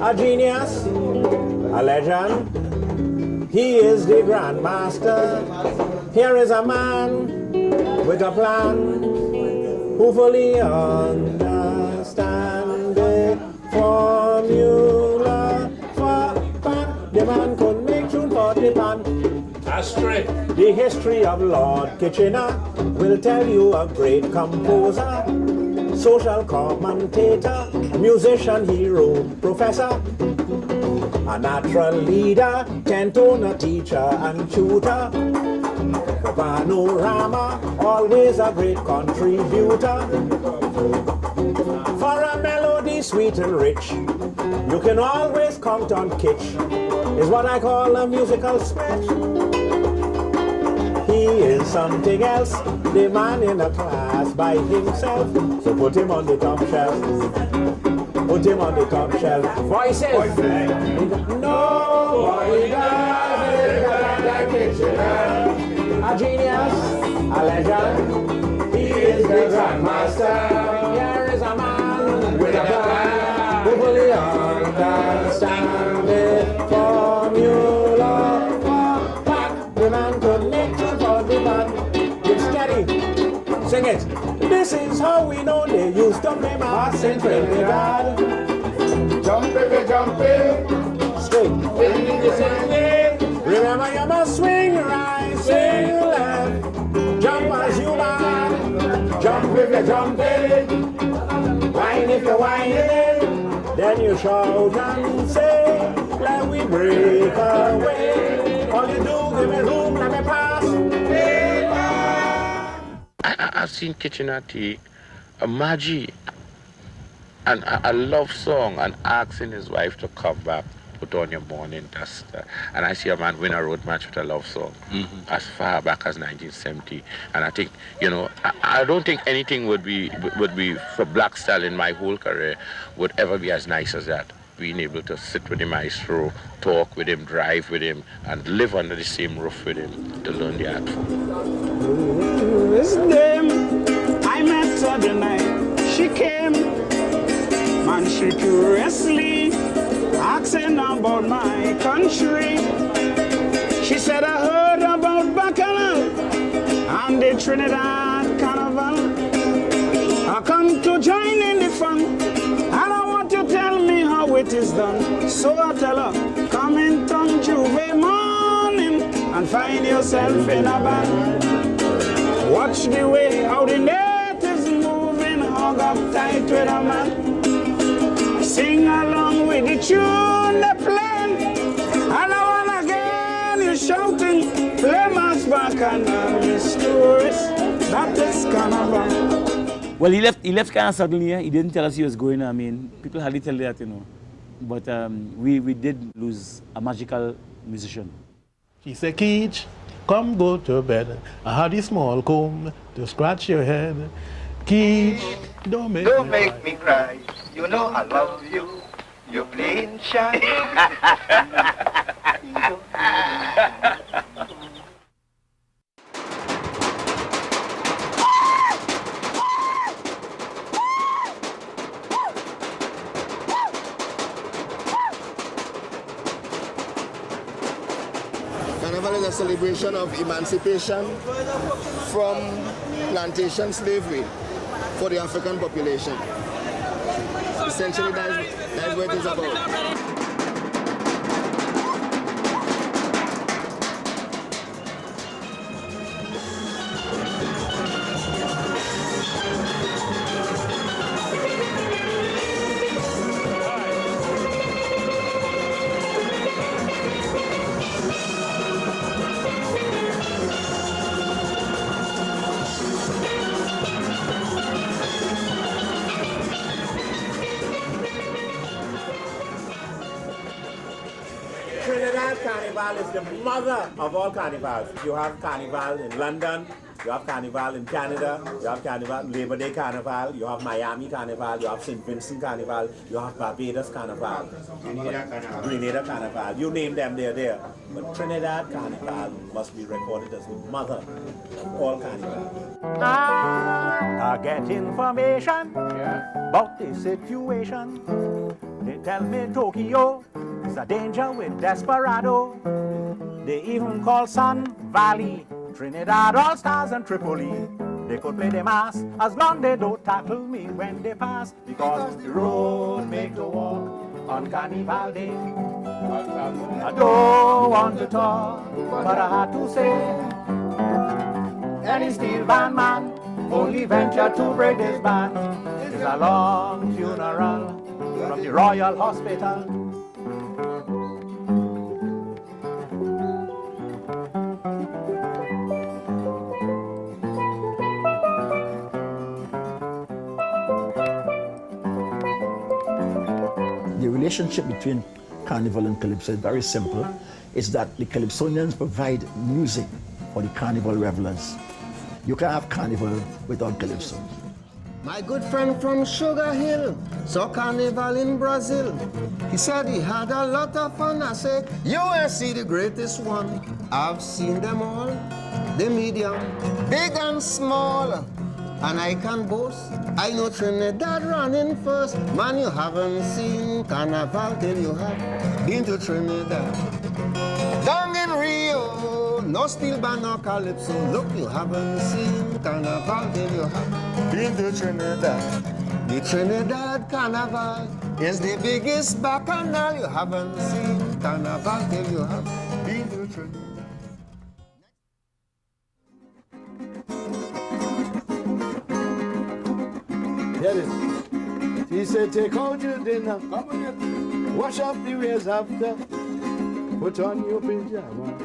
A genius, a legend, he is the grandmaster. Here is a man with a plan who fully understand the formula for pan. The man could make tune for the pan. Astrid. The history of Lord Kitchener will tell you a great composer, social commentator, musician, hero, professor, a natural leader, ten-toner teacher and tutor. For panorama, always a great contributor. For a melody sweet and rich, you can always count on Kitch. Is what I call a musical switch. He is something else, the man in a class by himself. So put him on the top shelf. Put him on the top shelf. Voices! Nobody does it like Kitchener. A genius, a legend, he is the grandmaster. Here is a man with a plan who fully understands the formula for pan. The man could make it for the pan. It's steady. Sing it. This is how we know they used to play Mass in Trinidad. Jump baby, jump it. Straight. Swing the same way. Remember you must swing right, swing left. Jump as you want. Jump if you jump it. Whine if you whine it. Then you shout and say, let we break away. All you do, give me room, let me pass. I've seen Kitchener take a Maggie and a love song and asking his wife to come back, put on your morning duster. And I see a man win a road match with a love song as far back as 1970. And I think, you know, I don't think anything would be for Black Style in my whole career would ever be as nice as that. Being able to sit with the maestro, talk with him, drive with him, and live under the same roof with him to learn the art form. This dame, I met her the night she came. Man, she curiously asking about my country. She said, I heard about Bacchanal and the Trinidad Carnival. I come to join in the fun, and I want to tell me how it is done. So I tell her, come in on Juve morning and find yourself in a band. Watch the way how the natives moving, hug up tight with a man. Sing along with the tune they playing, and now and again you're shouting, play Mass Bacchanal, Miss Tourist, that is Carnival. Well, he left kind of suddenly. He didn't tell us he was going. I mean, people hardly tell that, you know. But we did lose a magical musician. She said, Keach, come go to bed. I had a small comb to scratch your head. Keach, don't make me cry. You know I love you. You're plain shy. Carnival is a celebration of emancipation from plantation slavery for the African population. Essentially, that's what it is about. Trinidad Carnival is the mother of all carnivals. You have Carnival in London, you have Carnival in Canada, you have Carnival, Labor Day Carnival, you have Miami Carnival, you have St. Vincent Carnival, you have Barbados Carnival, Grenada Carnival, you name them, they're there. But Trinidad Carnival must be recorded as the mother of all carnivals. I get information about the situation. They tell me Tokyo is a danger with desperado. They even call Sun Valley Trinidad All Stars and Tripoli. They could play the mass as long they don't tackle me when they pass, because the road make the walk on Carnival Day. I don't want to talk, but I had to say, any steel band man only venture to break his band. It's a long funeral from the Royal Hospital. The relationship between Carnival and Calypso is very simple. It's that the Calypsonians provide music for the Carnival revelers. You can't have Carnival without Calypso. My good friend from Sugar Hill saw Carnival in Brazil. He said he had a lot of fun. I said, you will see the greatest one. I've seen them all, the medium, big and small. And I can boast, I know Trinidad running first. Man, you haven't seen Carnival till you have been to Trinidad. Down in Rio, no steel band, no Calypso. Look, you haven't seen Carnival till you have been to Trinidad. The Trinidad Carnival is the biggest bacchanal. You haven't seen Carnival till you have been to Trinidad. Get it? He said, take out your dinner, wash up the ways after, put on your pajama,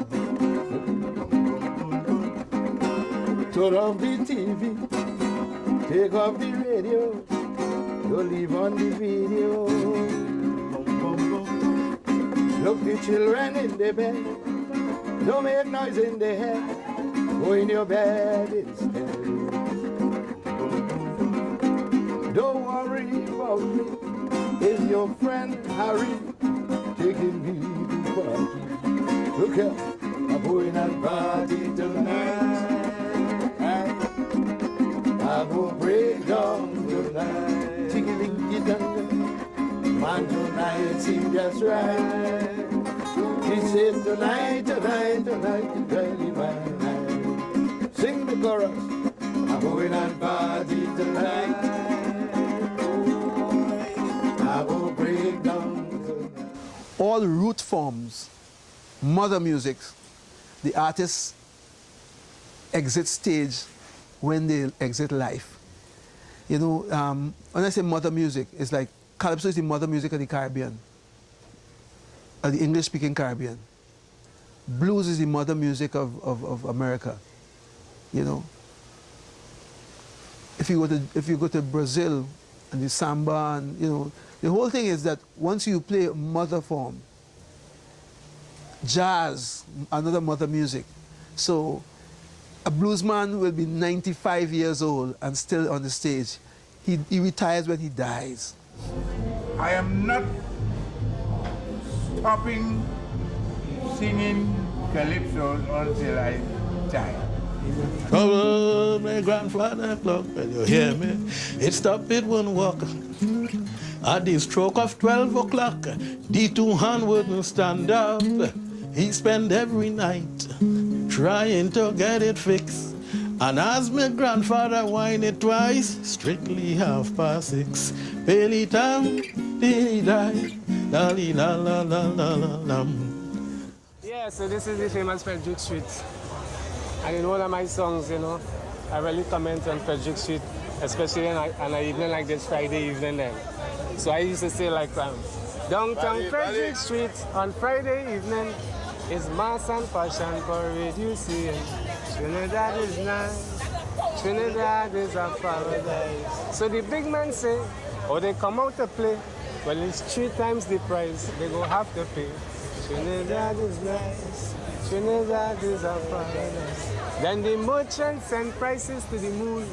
turn off the TV, take off the radio, don't leave on the video. Look the children in the bed, don't make noise in the head, go in your bed instead. Don't worry about me, it's your friend Harry taking me to party. Look out, I'm going to party tonight. I will break down tonight. Chicky-linky-dong, man, tonight seems just right. He said tonight, tonight, tonight, is really my night. Sing the chorus, I'm going to party tonight. All root forms, mother music, the artists exit stage when they exit life. You know, when I say mother music, it's like Calypso is the mother music of the Caribbean, of the English-speaking Caribbean. Blues is the mother music of America, you know. If you go to Brazil and the samba, and you know, the whole thing is that once you play mother form, jazz, another mother music. So a bluesman will be 95 years old and still on the stage. He retires when he dies. I am not stopping singing Calypso until I die. Oh, my grandfather clock, when you hear me, it stopped, it wouldn't walk. At the stroke of 12 o'clock, the two hand wouldn't stand up. He spent every night trying to get it fixed. And as my grandfather whined it twice, strictly 6:30. Barely time, did he die? La la la la la la. Yeah, so this is the famous Frederick Street. And in one of my songs, you know, I really comment on Frederick Street, especially on an evening like this, Friday evening then. So I used to say like, downtown Frederick Street on Friday evening is mass and fashion parade, you see. Trinidad is nice, Trinidad is a paradise. So the big men say, oh, they come out to play, well, it's 3 times the price, they go have to pay. Trinidad is nice, Trinidad is a paradise. Then the merchants send prices to the moon,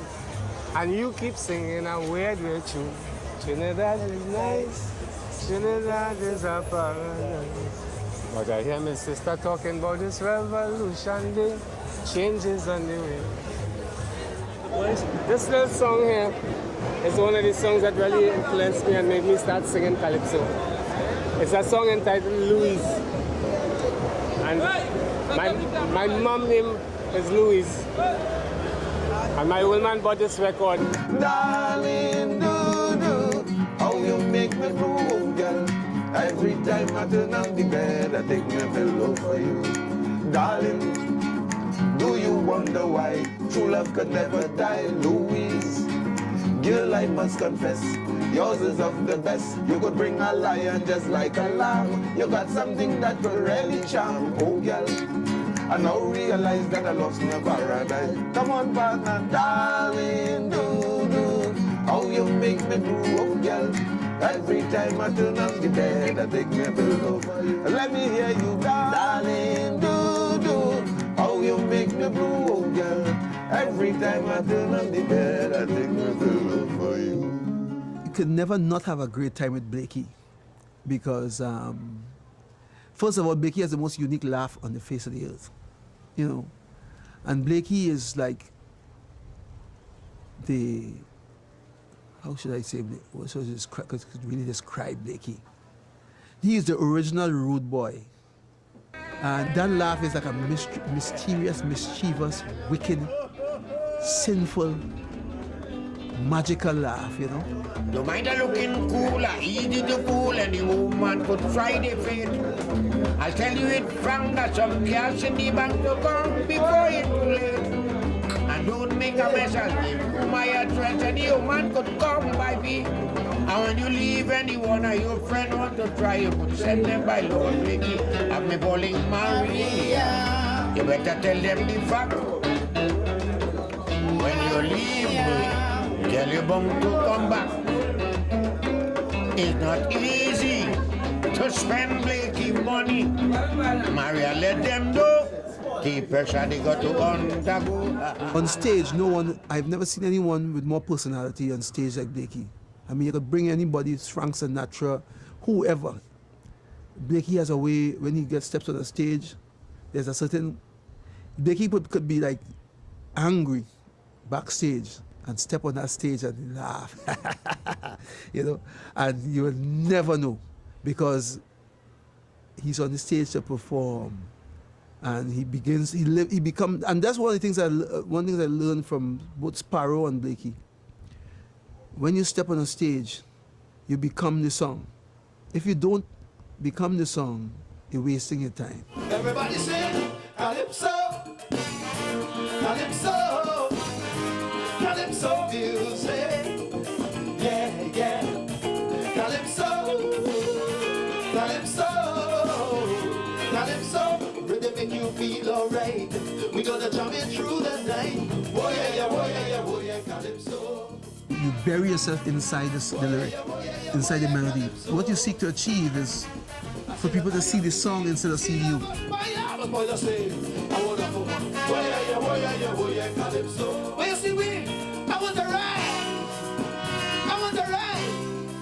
and you keep singing a weird tune. Trinidad is nice, Trinidad is a paradise. But I hear my sister talking about this revolution day, changes on the way. This little song here is one of the songs that really influenced me and made me start singing Calypso. It's a song entitled Louise. And my mom name is Louise. And my old man bought this record. Darling, do, how you make me move, girl. Every time I turn on the bed, I take my pillow for you. Darling, do you wonder why true love could never die, Louise? Girl, I must confess, yours is of the best. You could bring a lion just like a lamb. You got something that could really charm, oh girl. I now realize that I lost my paradise. Come on, partner, darling, do, how you make me blue, oh girl. Every time I turn on the bed, I take my pillow for you. Let me hear you, darling, do, how you make me blue, oh girl. Every time I turn on the bed, I take my pillow for you. You could never not have a great time with Blakey because, first of all, Blakey has the most unique laugh on the face of the earth, you know. And Blakey is like the, how should I say, what should I could really describe Blakey? He is the original rude boy. And that laugh is like a mysterious, mischievous, wicked, sinful, magical laugh, you know. You might have looking cool, easy to fool, and the woman could try the fate. I'll tell you it frank that some cash in the bank to come before it's too late. And don't make a mess of me. My address and the woman could come by me. And when you leave anyone or your friend want to try, you could send them by Lord Blakey. Have me calling Maria. You better tell them the fact. When you leave me, tell your bum to come back. It's not easy to spend Blakey money. Maria, let them know. Keep pressure, they got to undergo. On stage, no one, I've never seen anyone with more personality on stage like Blakey. I mean, you could bring anybody, Frank Sinatra, whoever. Blakey has a way, when he steps on the stage, there's a certain, Blakey could be like angry backstage and step on that stage and laugh, you know, and you will never know because he's on the stage to perform, and he becomes, and that's one of the things I learned from both Sparrow and Blakey. When you step on a stage, you become the song. If you don't become the song, you're wasting your time. Everybody sing Calypso, Calypso, Calypso music. Yeah, yeah. Calypso, Calypso, Calypso. Rhythm make you feel alright. We gonna jump it through the night. Oh yeah, yeah, oh yeah, yeah, oh yeah, Calypso. You bury yourself inside the lyric, inside the melody. What you seek to achieve is for people to see the song instead of seeing you.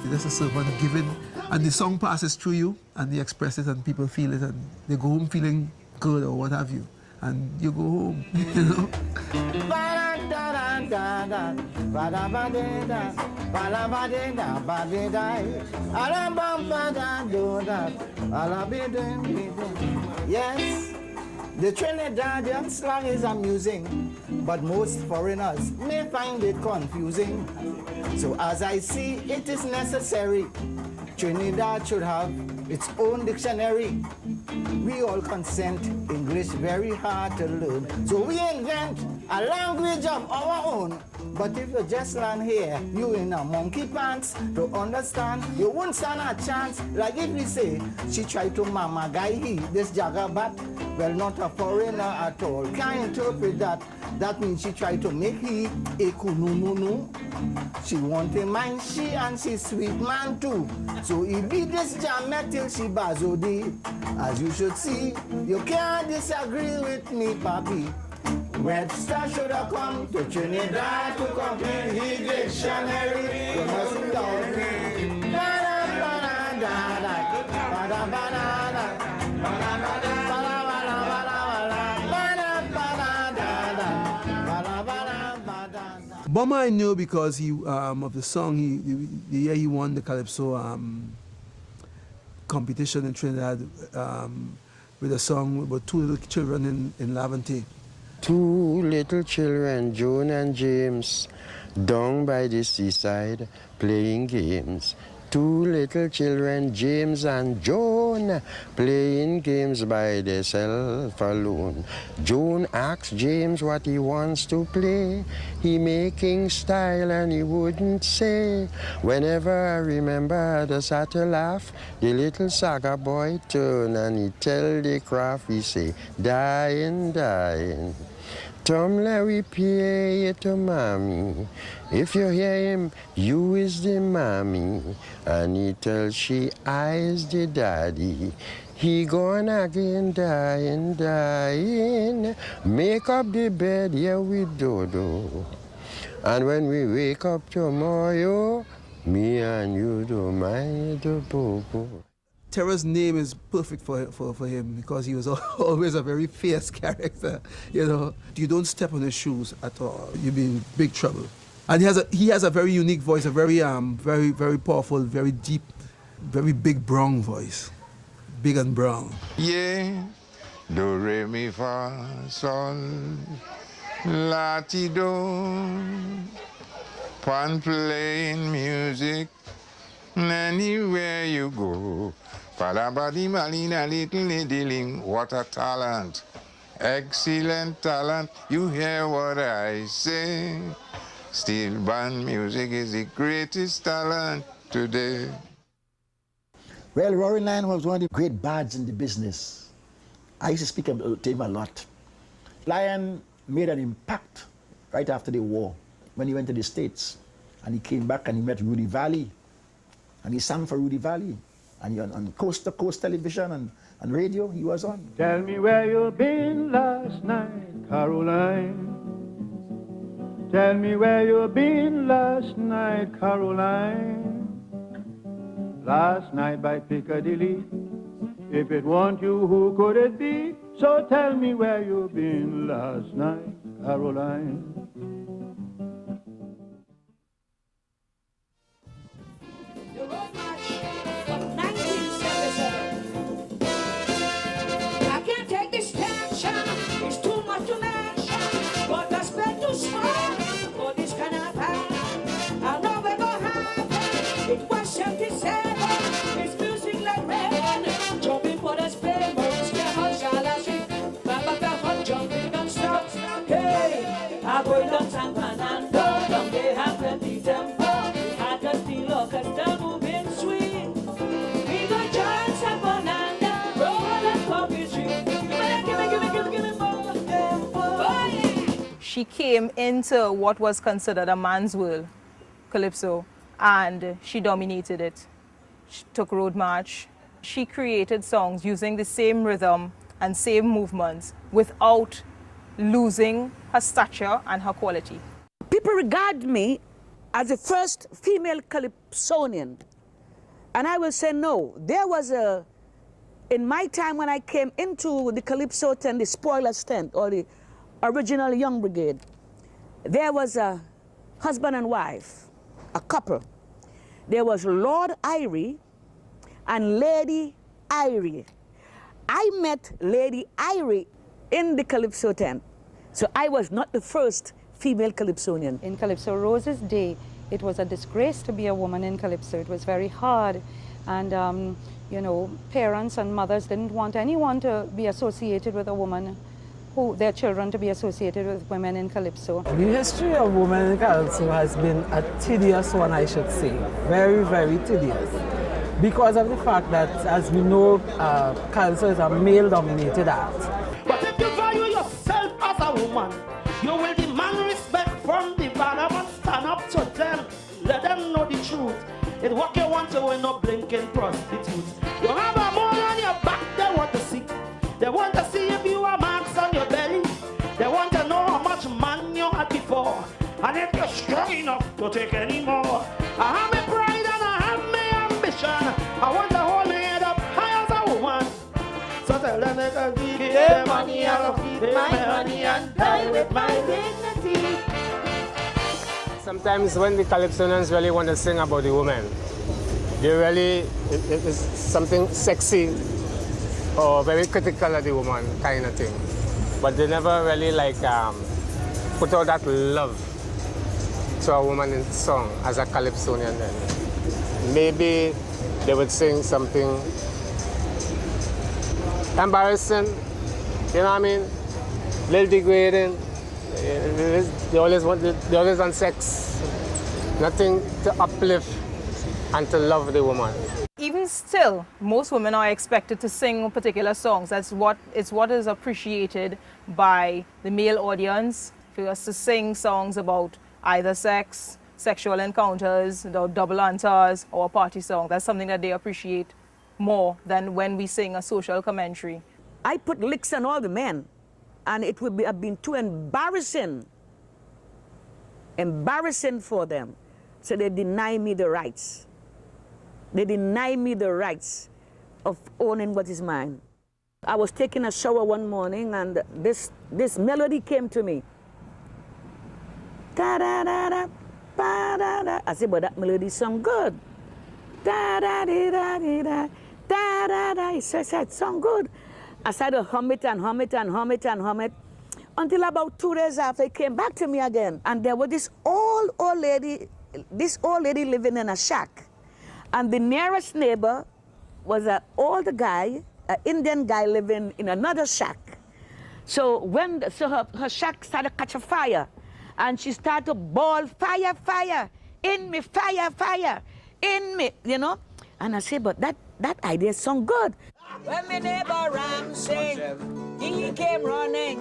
That's a servant given, and the song passes through you, and they express it, and people feel it, and they go home feeling good or what have you, and you go home, you know. Yes, the Trinidadian slang is amusing, but most foreigners may find it confusing. So as I see, it is necessary Trinidad should have its own dictionary. We all consent English very hard to learn, so we invent a language of our own. But if you just land here, you in a monkey pants to understand, you won't stand a chance. Like if we say, she tried to mama guy he, this jagabat, well not a foreigner at all. Can't interpret that. That means she tried to make he a kunununu. She want a man, she and she sweet man too. So he beat this jamet till she bazodi. As you should see, you can't disagree with me, papi. Webster should have come to Trinidad to complete his dictionary. You must doubt me. Bomber I knew because he of the song. The year he won the Calypso competition in Trinidad with a song about two little children in Laventille. Two little children, Joan and James, down by the seaside playing games. Two little children, James and Joan, playing games by themselves alone. Joan asks James what he wants to play. He making style and he wouldn't say. Whenever I remember the satyr laugh, the little saga boy turn and he tell the craft, he say, dying, dying. Tom Larry pay it to mommy. If you hear him, you is the mommy. And he tell she, I is the daddy. He gone again, dying, dying. Make up the bed here with Dodo. And when we wake up tomorrow, me and you do mind the bobo. Terra's name is perfect for him because he was always a very fierce character. You know, you don't step on his shoes at all. You'll be in big trouble. And he has a very unique voice, a very very powerful, very deep, very big brown voice, big and brown. Yeah, do re mi fa sol la ti do. Pan playing music anywhere you go. Padabadi malina little diddling, what a talent, excellent talent. You hear what I say? Steel band music is the greatest talent today. Well, Roaring Lion was one of the great bards in the business. I used to speak to him a lot. Lion made an impact right after the war when he went to the States. And he came back and he met Rudy Valley. And he sang for Rudy Valley. And he on coast to coast television and radio, he was on. Tell me where you've been last night, Caroline. Tell me where you've been last night, Caroline. Last night by Piccadilly. If it weren't you, who could it be? So tell me where you've been last night, Caroline. She came into what was considered a man's world, Calypso, and she dominated it. She took road march. She created songs using the same rhythm and same movements without losing her stature and her quality. People regard me as the first female Calypsonian, and I will say no. There was in my time when I came into the Calypso tent, the spoilers tent, or the original Young Brigade, there was a husband and wife, a couple. There was Lord Irie and Lady Irie. I met Lady Irie in the Calypso tent, so I was not the first female Calypsonian. In Calypso Rose's day, it was a disgrace to be a woman in Calypso. It was very hard, and you know, parents and mothers didn't want anyone to be associated with a woman, their children to be associated with women in Calypso. The history of women in Calypso has been a tedious one, I should say. Very, very tedious. Because of the fact that, as we know, Calypso is a male-dominated art. But if you value yourself as a woman, you will demand respect from the bottom and stand up to them. Let them know the truth. It's what you want to win, no blinking prostitutes. You have a mole on your back, they want to see. They want to see if you are marks on your belly. They want to know how much man you had before. And if you're strong enough to take any more. I have my pride and I have my ambition. I want to hold my head up high as a woman. So tell them they can give their money, I'll feed my honey and die with my dignity. Sometimes when the Calypsonians really want to sing about the woman, they really, it is something sexy or very critical of the woman kind of thing. But they never really like put out that love to a woman in song as a Calypsonian then. Maybe they would sing something embarrassing, you know what I mean? Little degrading. They always want sex, nothing to uplift and to love the woman. Even still, most women are expected to sing particular songs. It's what is appreciated by the male audience, for us to sing songs about either sex, sexual encounters, double entendres, or a party song. That's something that they appreciate more than when we sing a social commentary. I put licks on all the men, and it would have been too embarrassing for them. So they deny me the rights. They deny me the rights of owning what is mine. I was taking a shower one morning, and this melody came to me. Da da da da, ba da da. I said, but that melody sound good. Da da da da da da da da. He said, it sound good. I started to hum it and hum it and hum it and hum it, until about 2 days after it came back to me again. And there was this old lady living in a shack. And the nearest neighbor was an old guy, an Indian guy living in another shack. So her shack started to catch a fire, and she started to bawl, fire, fire, in me, fire, fire, in me, you know. And I said, but that idea sounds good. When my neighbor Ram sing, he came running.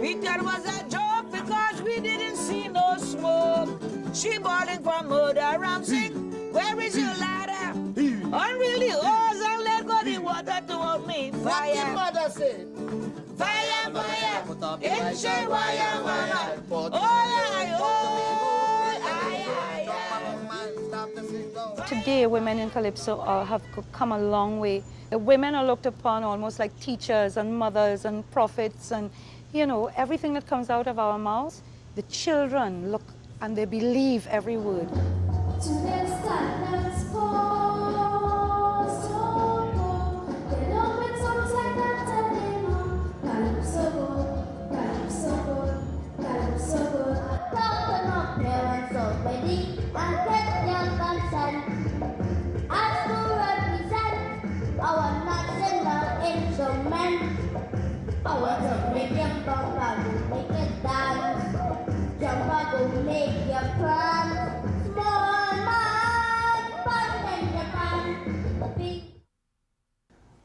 We thought it was a joke because we didn't see no smoke. She bawling for murder. Ram sing, where is your ladder? Unreel the hose and let go the water toward me. Fire. What did mother say? Fire, fire, in shade wire, mama. Oh, aye, oh, aye, aye, aye. Today, women in Calypso have come a long way. The women are looked upon almost like teachers and mothers and prophets, and, you know, everything that comes out of our mouths, the children look and they believe every word.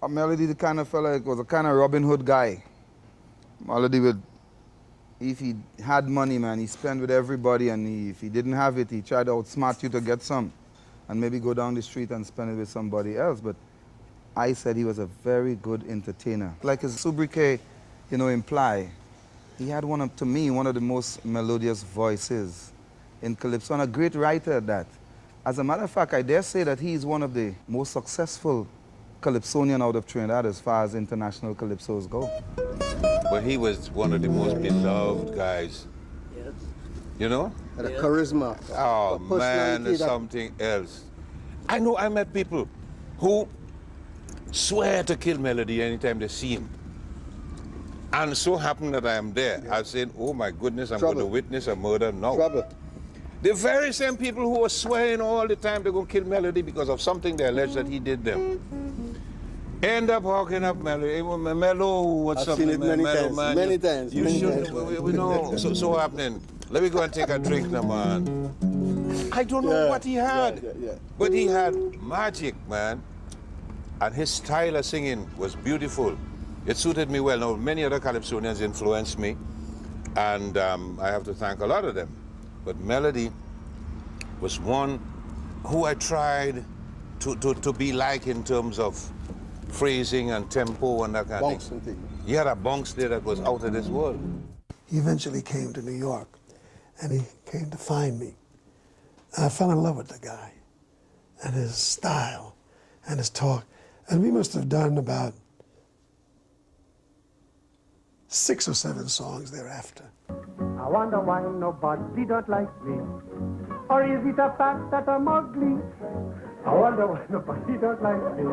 Melody, the kind of fella, was a kind of Robin Hood guy. Melody would, if he had money, man, he spent with everybody, and if he didn't have it, he tried to outsmart you to get some, and maybe go down the street and spend it with somebody else. But I said he was a very good entertainer. Like his sobriquet, you know, imply, he had to me, one of the most melodious voices in Calypso, and a great writer at that. As a matter of fact, I dare say that he is one of the most successful Calypsonian out of Trinidad as far as international Calypsos go. But he was one of the most beloved guys. Yes. You know? And a charisma. Oh, man, there's something else. I know I met people who swear to kill Melody anytime they see him. And so happened that I am there. I said, oh my goodness, I'm going to witness a murder now. Trouble. The very same people who were swearing all the time they're going to kill Melody because of something they allege that he did them. End up hawking up Melody. Hey, Mello, what's up? I've seen it many times. Man, many times. You should, we know. So happening. Let me go and take a drink now, man. I don't know what he had. But he had magic, man. And his style of singing was beautiful. It suited me well. Now, many other Calypsonians influenced me, and I have to thank a lot of them. But Melody was one who I tried to be like in terms of phrasing and tempo and that kind of thing. He had a bounce there that was out of this world. He eventually came to New York, and he came to find me. And I fell in love with the guy, and his style, and his talk. And we must have done about 6 or 7 songs thereafter. I wonder why nobody don't like me. Or is it a fact that I'm ugly? I wonder why nobody don't like me.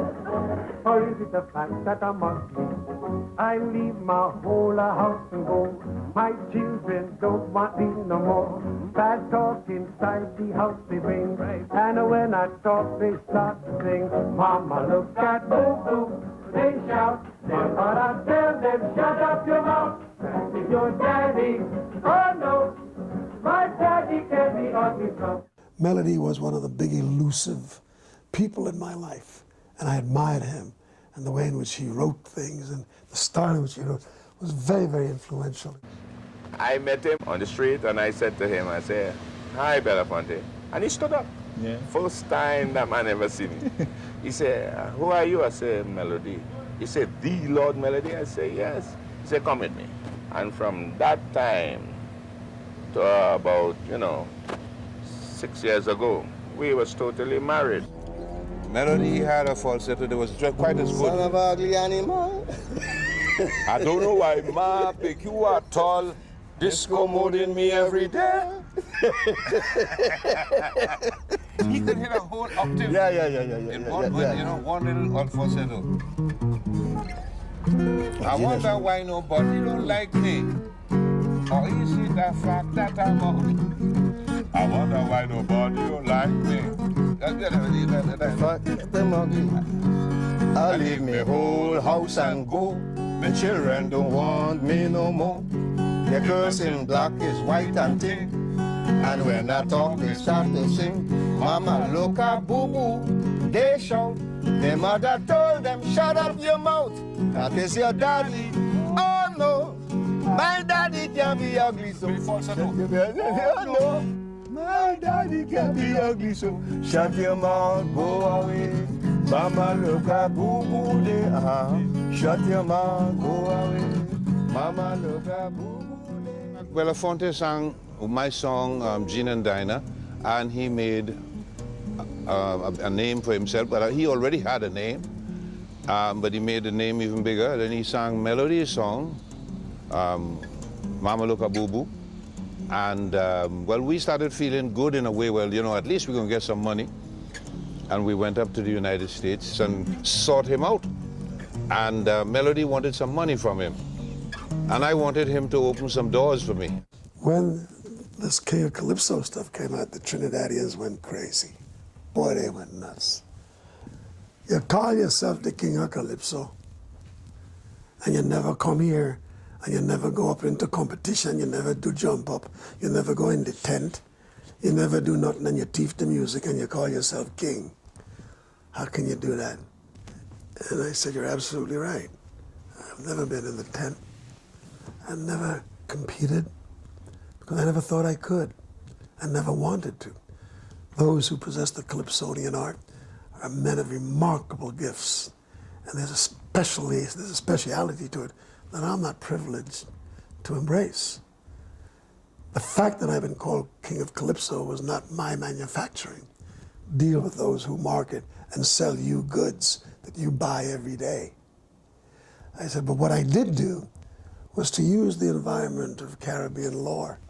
Or is it a fact that I'm ugly? I leave my whole house and go. My children don't want me no more. Bad talk inside the house they bring. And when I talk they start to sing. Mama look at boo-boo, they shout. Then but I tell them shut up your mouth. That is your daddy. Oh no, my daddy can be ugly so. Melody was one of the big elusive people in my life, and I admired him and the way in which he wrote things and the style in which he wrote was very, very influential. I met him on the street and I said to him, I said, "Hi, Belafonte." And he stood up. Yeah. First time that man ever seen me. He said, "Who are you?" I said, "Melody." He said, "The Lord Melody?" I said, "Yes." He said, "Come with me." And from that time to about, 6 years ago, we was totally married. Melody had a falsetto that was quite as good. Son of an ugly animal. I don't know why ma pick you are tall, discommoding me every day. He could hit a whole octave. In one little odd falsetto. I wonder why nobody don't like me. Or is it the fact that I'm ugly? I wonder why nobody don't like me. I leave me whole house and go. My children don't want me no more. Their cursing black is white and thin. And when I talk, they start to sing. Mama, look at boo-boo, they shout. Their mother told them, shut up your mouth. That is your daddy. Oh no, my daddy can be ugly so. Oh no, my daddy can be ugly so. Shut your mouth, go away. Mama, look at boo-boo, they shut your mouth, go away. Mama, look at boo-boo, they. Belafonte sang my song, Gin and Dinah, and he made a name for himself, but he already had a name, but he made the name even bigger. Then he sang Melody's song, Mama Look a Boo Boo, and well, we started feeling good in a way. Well, at least we're gonna get some money, and we went up to the United States and sought him out, and Melody wanted some money from him, and I wanted him to open some doors for me. When this King of Calypso stuff came out, the Trinidadians went crazy. Boy, they went nuts. You call yourself the King of Calypso, and you never come here, and you never go up into competition, you never do jump up, you never go in the tent, you never do nothing, and you teach the music, and you call yourself king. How can you do that? And I said, you're absolutely right. I've never been in the tent. I've never competed, because I never thought I could. I never wanted to. Those who possess the Calypsonian art are men of remarkable gifts. And there's a speciality to it that I'm not privileged to embrace. The fact that I've been called King of Calypso was not my manufacturing. Deal with those who market and sell you goods that you buy every day. I said, but what I did do was to use the environment of Caribbean lore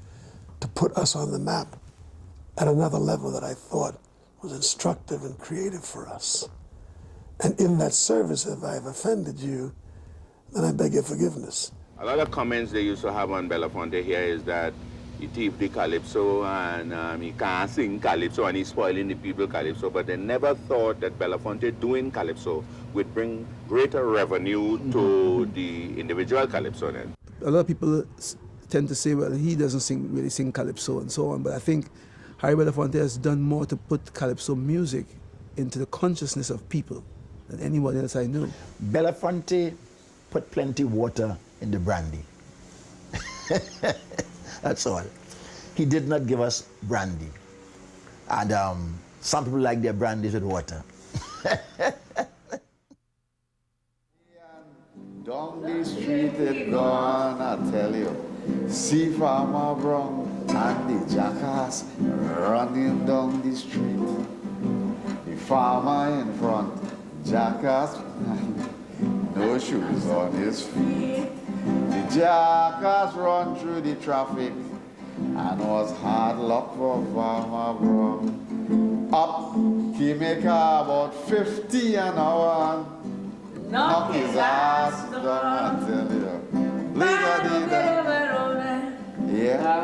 to put us on the map at another level that I thought was instructive and creative for us. And in that service, if I've offended you, then I beg your forgiveness. A lot of comments they used to have on Belafonte here is that he thieved the Calypso and he can't sing Calypso and he's spoiling the people Calypso, but they never thought that Belafonte doing Calypso would bring greater revenue to the individual Calypso then. A lot of people tend to say, well, he doesn't really sing Calypso and so on, but I think Harry Belafonte has done more to put Calypso music into the consciousness of people than anyone else I know. Belafonte put plenty water in the brandy. That's all. He did not give us brandy. And some people like their brandies with water. Down the street it gone, I tell you. See Farmer Brown and the jackass running down the street. The farmer in front, jackass, no shoes on his feet. The jackass run through the traffic and was hard luck for Farmer Brown. Up he make about 50 an hour, knock his ass down, I tell you. Yeah.